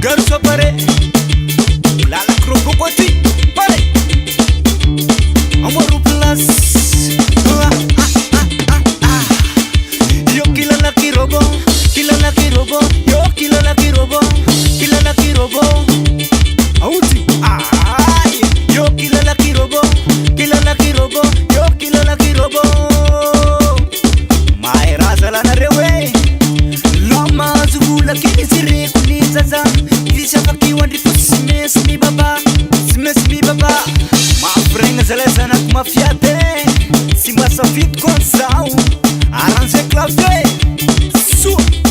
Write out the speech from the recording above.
Garçom pare, la crococoti, pare. Amor plus. Yo kila laki robo, yo kila laki robo, Auti, yo kila laki robo, yo kila laki robo. Mai raza la na rewe, loma zugula kini siri kunizaza. Smith baba, ma franga zalezana kuma fiate, si ma safit con sau, arrange clave, su.